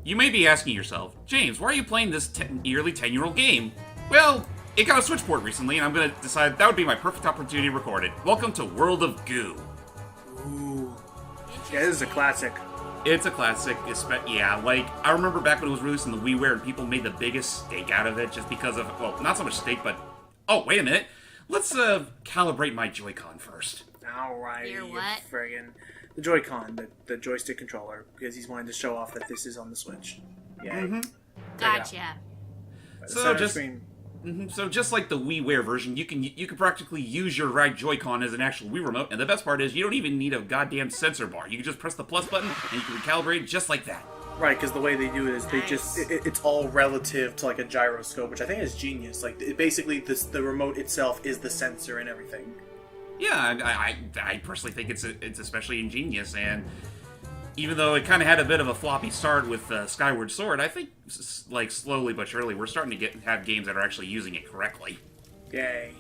You may be asking yourself, James, why are you playing this nearly 10-year-old game? Well, it got a Switch port recently, and I'm going to decide that would be my perfect opportunity to record it. Welcome to World of Goo. Ooh. Yeah, this is a classic. It's a classic, yeah, like, I remember back when it was released in the WiiWare and people made the biggest stake out of it just because of, well, not so much stake, but, oh, wait a minute. Let's, calibrate my Joy-Con first. Alright, Your what? friggin'. The Joy-Con, the joystick controller, because he's wanting to show off that this is on the Switch. Yeah. Mm-hmm. Gotcha. So just like the WiiWare version, you can practically use your right Joy-Con as an actual Wii remote, and the best part is you don't even need a goddamn sensor bar. You can just press the plus button, and you can recalibrate it just like that. Right, because the way they do it is they just it's all relative to like a gyroscope, which I think is genius. Like basically, the remote itself is the sensor and everything. Yeah, I personally think it's especially ingenious, and even though it kind of had a bit of a floppy start with Skyward Sword, I think like slowly but surely we're starting to have games that are actually using it correctly. Yay!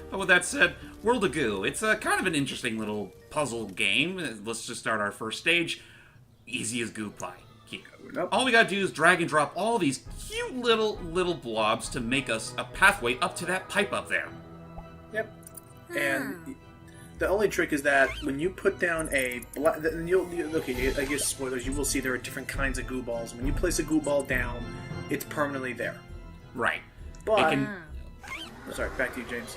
But with that said, World of Goo, it's a kind of an interesting little puzzle game. Let's just start our first stage. Easy as goo pie. All we gotta do is drag and drop all these cute little blobs to make us a pathway up to that pipe up there. Yep. And the only trick is that when you put down a okay, I guess spoilers, you will see there are different kinds of goo balls. When you place a goo ball down, it's permanently there. Right. But sorry, back to you, James.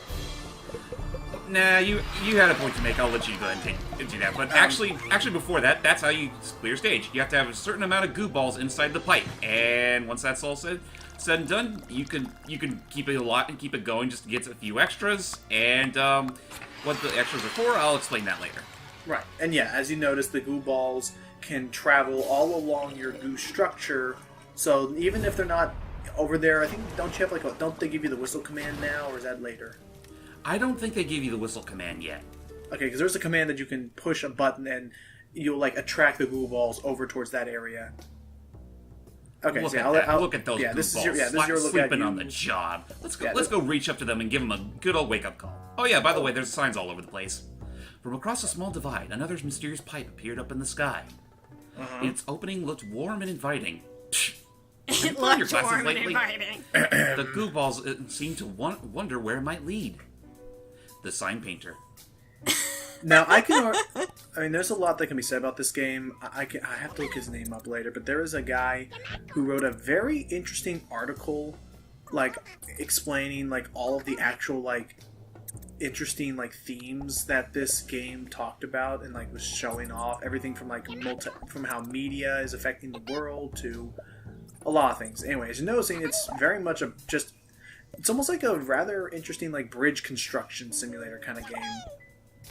Nah, you had a point to make. I'll let you go ahead and do that. But actually before that, that's how you clear stage. You have to have a certain amount of goo balls inside the pipe, and once that's all said and done, you can keep it a lot and keep it going just to get a few extras. And what the extras are for, I'll explain that later. Right, and yeah, as you notice, the goo balls can travel all along your goo structure. So even if they're not over there, I think don't they give you the whistle command now, or is that later? I don't think they give you the whistle command yet. Okay, because there's a command that you can push a button and you'll like attract the goo balls over towards that area. Okay, look so at look at those yeah, goo this balls is your look sleeping at on the job. Let's go. Yeah, let's go reach up to them and give them a good old wake up call. Oh yeah, by the way, there's signs all over the place. From across a small divide, another mysterious pipe appeared up in the sky. Its opening looked warm and inviting. It looked warm and inviting. The goo balls seemed to wonder where it might lead. The sign painter. Now, there's a lot that can be said about this game. I have to look his name up later, but there is a guy who wrote a very interesting article, like, explaining, like, all of the actual, like, interesting, like, themes that this game talked about and, like, was showing off. Everything from, like, from how media is affecting the world to a lot of things. Anyways, you're noticing it's very much it's almost like a rather interesting, like, bridge construction simulator kind of game.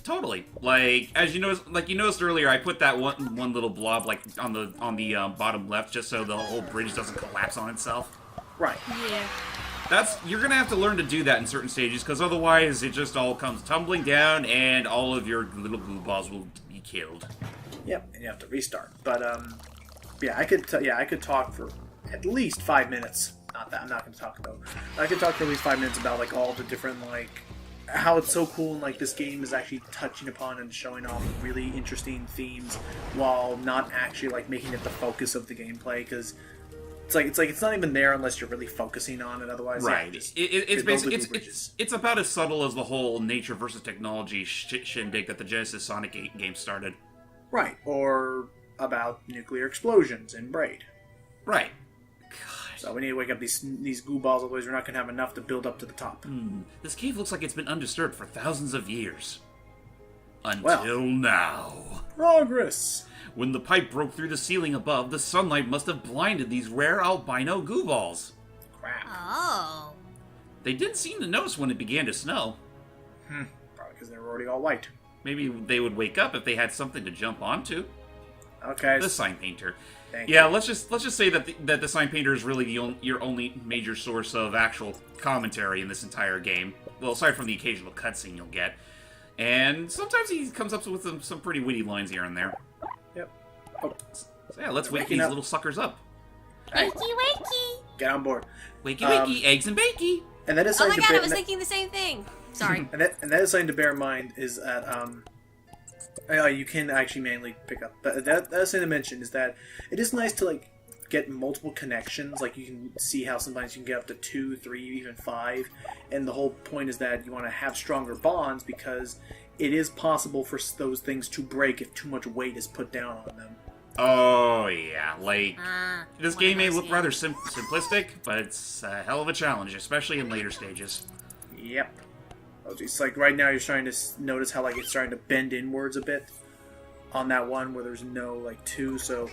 Totally. Like, as you noticed earlier, I put that one little blob, like, on the bottom left, just so the whole bridge doesn't collapse on itself. Right. Yeah. You're gonna have to learn to do that in certain stages, because otherwise it just all comes tumbling down, and all of your little glue balls will be killed. Yep, and you have to restart. But, yeah, I could talk for at least 5 minutes. Not that, I'm not going to talk though. I could talk for at least 5 minutes about, like, all the different, like, how it's so cool and, like, this game is actually touching upon and showing off really interesting themes while not actually, like, making it the focus of the gameplay, because it's not even there unless you're really focusing on it. Otherwise, right? Yeah, it's basically it's about as subtle as the whole nature versus technology shindig that the Genesis Sonic game started. Right, or about nuclear explosions in Braid. Right. So we need to wake up these goo balls, otherwise we're not going to have enough to build up to the top. This cave looks like it's been undisturbed for thousands of years. Until now. Progress! When the pipe broke through the ceiling above, the sunlight must have blinded these rare albino goo balls. Crap. Oh. They didn't seem to notice when it began to snow. Probably because they were already all white. Maybe they would wake up if they had something to jump onto. Okay. The sign painter. Thank Yeah, you. let's just say that the sign painter is really your only major source of actual commentary in this entire game. Well, aside from the occasional cutscene you'll get, and sometimes he comes up with some pretty witty lines here and there. Yep. Oh. So yeah, let's wake these little suckers up. Wakey, wakey. Get on board. Wakey, wakey, eggs and bakey. And that is Oh something my god, I was thinking the same thing. Sorry. and that is something to bear in mind is that you can actually manually pick up. That is something to mention is that it is nice to, like, get multiple connections. Like, you can see how sometimes you can get up to 2, 3, even 5. And the whole point is that you want to have stronger bonds because it is possible for those things to break if too much weight is put down on them. Oh, yeah. Like, this one game of may those, look yeah. rather simplistic, but it's a hell of a challenge, especially in later stages. Yep. Oh, geez. Like, right now you're starting to notice how, like, it's starting to bend inwards a bit on that one where there's no, like, 2. So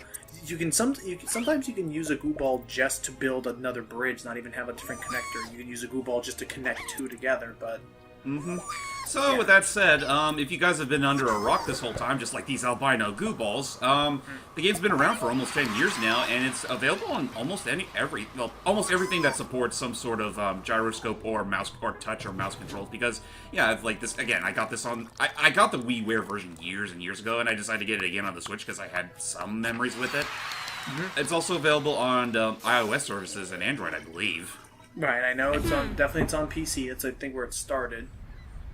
you can sometimes you can use a goo ball just to build another bridge, not even have a different connector. You can use a goo ball just to connect 2 together, but... So, Yeah. with that said, if you guys have been under a rock this whole time, just like these albino goo balls, the game's been around for almost 10 years now, and it's available on almost almost everything that supports some sort of gyroscope or mouse or touch or mouse controls. Because, yeah, it's like this again. I got this on. I got the WiiWare version years and years ago, and I decided to get it again on the Switch because I had some memories with it. It's also available on iOS services and Android, I believe. Right, I know it's on. Definitely, it's on PC. It's, I think, where it started.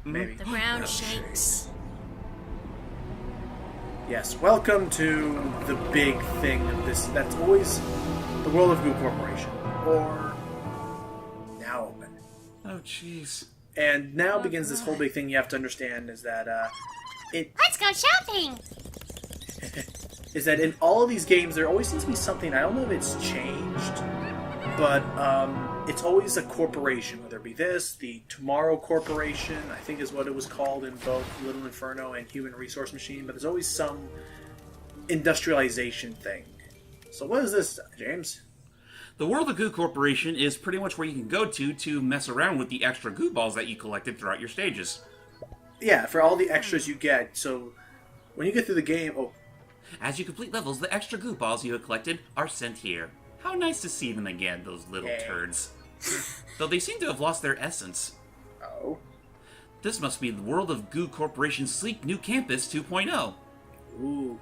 Maybe. The ground shakes. Yes, welcome to the big thing of this. That's always the world of Goo Corporation, or now open. Oh, jeez. And now begins this whole big thing you have to understand is that Let's go shopping! in all of these games there always seems to be something. I don't know if it's changed, but it's always a corporation, whether it be the Tomorrow Corporation, I think is what it was called in both Little Inferno and Human Resource Machine, but there's always some industrialization thing. So what is this, James? The World of Goo Corporation is pretty much where you can go to mess around with the extra goo balls that you collected throughout your stages. Yeah, for all the extras you get. So when you get through the game, As you complete levels, the extra goo balls you have collected are sent here. How nice to see them again, those little turds. Though they seem to have lost their essence. oh, This must be the World of Goo Corporation's sleek new campus 2.0. ooh,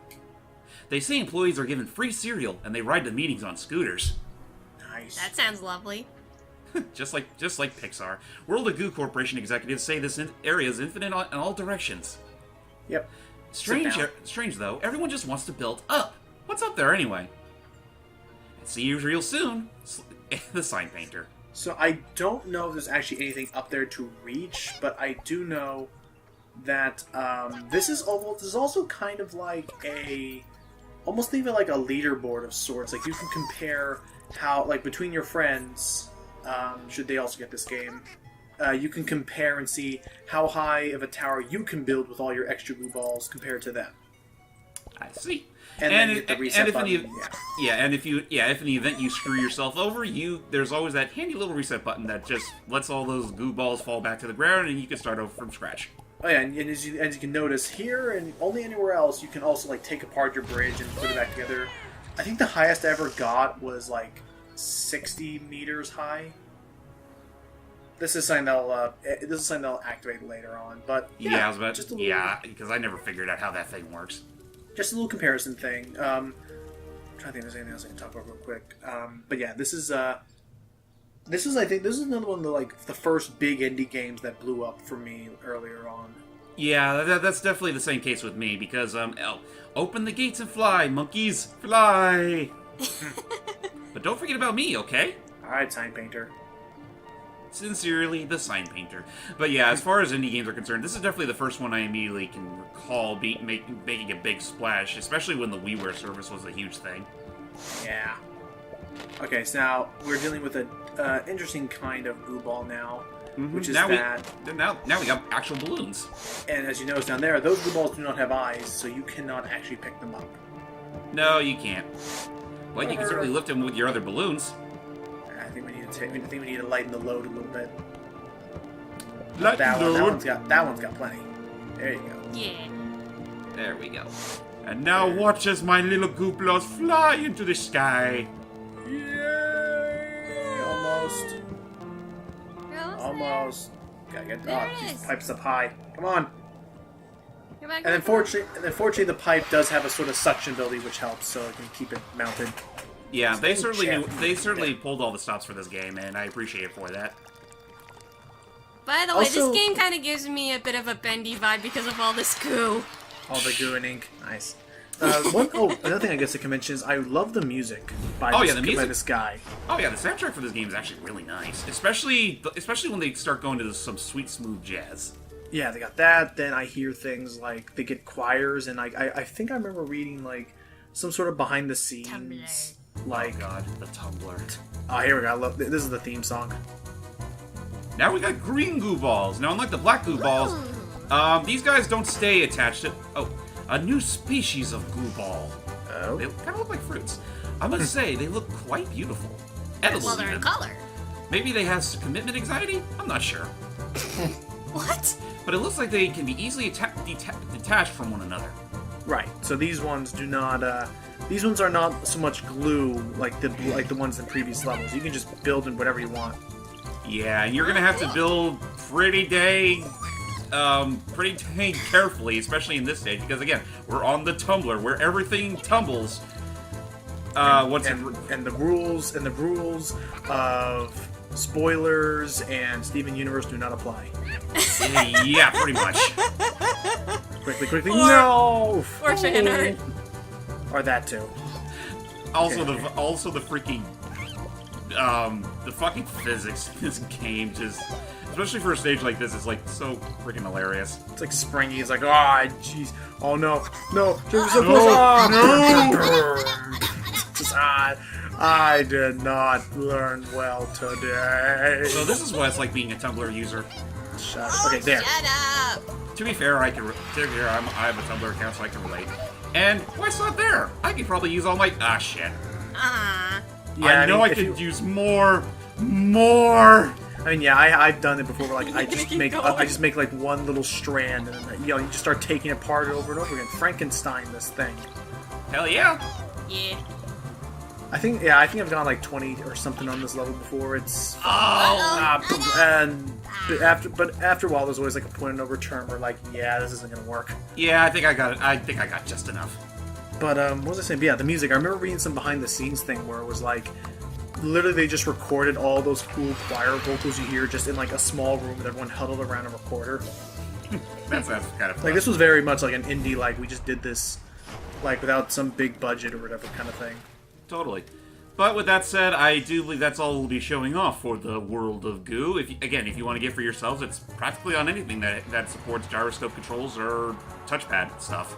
They say employees are given free cereal, and they ride to meetings on scooters. nice. That sounds lovely. just like Pixar. World of Goo Corporation executives say this area is infinite in all directions. Yep. Strange though, everyone just wants to build up. What's up there anyway? See you real soon. The sign painter. So I don't know if there's actually anything up there to reach, but I do know that this is also kind of like almost even like a leaderboard of sorts. Like you can compare how, like between your friends, should they also get this game, you can compare and see how high of a tower you can build with all your extra goo balls compared to them. I see. And then you hit the reset button. If in the event you screw yourself over, there's always that handy little reset button that just lets all those goo balls fall back to the ground, and you can start over from scratch. Oh yeah, and as you can notice here and only anywhere else, you can also like take apart your bridge and put it back together. I think the highest I ever got was like 60 meters high. This is something that'll activate later on, but Yeah, I was about just a little, because I never figured out how that thing works. just a little comparison thing. I'm trying to think if there's anything else I can talk about real quick. But yeah, this is I think this is another one of the first big indie games that blew up for me earlier on. Yeah, that's definitely the same case with me because open the gates and fly, monkeys, fly. But don't forget about me, okay? All right, Sign Painter. Sincerely, the sign painter. But yeah, as far as indie games are concerned, this is definitely the first one I immediately can recall making a big splash, especially when the WiiWare service was a huge thing. Yeah. Okay, so now we're dealing with an interesting kind of goo ball now, which is now that. we got actual balloons. And as you notice down there, those goo balls do not have eyes, so you cannot actually pick them up. No, you can't. But you can certainly lift them with your other balloons. I think we need to lighten the load a little bit. Lighten That the load. one's got plenty. There you go. Yeah. There we go. And now watch as my little gooplos fly into the sky. Yay! Almost. Almost. Gotta get There it these is. pipes up high. Come on. Come back. And unfortunately, the pipe does have a sort of suction ability, which helps, so it can keep it mounted. Yeah, they certainly Jeff. pulled all the stops for this game, and I appreciate it for that. By the way, Also- this game kind of gives me a bit of a bendy vibe because of all this goo. All the goo and ink. Nice. Another thing I guess to mention is I love the music by this guy. Oh yeah, the soundtrack for this game is actually really nice, especially when they start going to some sweet, smooth jazz. Yeah, they got that. Then I hear things like they get choirs, and I think I remember reading like some sort of behind the scenes. Tumblr. Like, oh god, the Tumblr. Oh, here we go. This is the theme song. Now we got green goo balls. Now, unlike the black goo balls, these guys don't stay attached to... Oh, a new species of goo ball. Oh? They kind of look like fruits. I must say, they look quite beautiful. Edible, Well, they're in even. color. Maybe they have commitment anxiety? I'm not sure. What? But it looks like they can be easily detached from one another. Right. So these ones do not. These ones are not so much glue like the ones in previous levels. You can just build in whatever you want. Yeah, and you're gonna have to build pretty dang carefully, especially in this stage, because again, we're on the tumbler where everything tumbles. And the rules of spoilers and Steven Universe do not apply. Yeah, pretty much. Quickly, no! Or chicken heart. Or that too. Also, Okay. the freaking the fucking physics in this game just, especially for a stage like this, is like so freaking hilarious. It's like springy. It's like, jeez, oh no, Just, I did not learn well today. So this is what it's like being a Tumblr user. Shut up. Okay, there. Shut up. To be fair, I have a Tumblr account, so I can relate. And why it's not there? I could probably use all my shit. Yeah, I know I could use more. I mean, yeah, I've done it before. Where, like, I just make like one little strand, and then you just start taking it apart over and over again. Frankenstein this thing. Hell yeah! Yeah. I think I've gone like 20 or something on this level before. It's and after a while, there's always like a point of no return where like, yeah, this isn't gonna work. Yeah, I think I got it. I think I got just enough. But what was I saying? But yeah, the music. I remember reading some behind the scenes thing where it was like, literally they just recorded all those cool choir vocals you hear just in like a small room with everyone huddled around a recorder. That's kind of fun. Like this was very much like an indie, like we just did this like without some big budget or whatever kind of thing. Totally. But with that said, I do believe that's all we'll be showing off for the World of Goo. If you want to get for yourselves, it's practically on anything that supports gyroscope controls or touchpad stuff.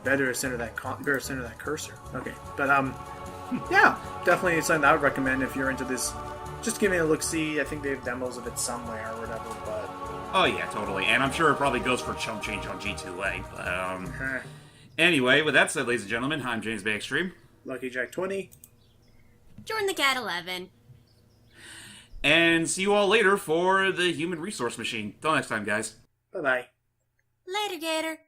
Better center that cursor. Okay, but yeah, definitely something I would recommend if you're into this. Just give me a look-see. I think they have demos of it somewhere or whatever. But oh yeah, totally. And I'm sure it probably goes for chump change on G2A. But anyway, with that said, ladies and gentlemen, I'm JamesmanXtreme. Lucky Jack 20. Jordan the Cat 11. And see you all later for the Human Resource Machine. Till next time, guys. Bye bye. Later, Gator.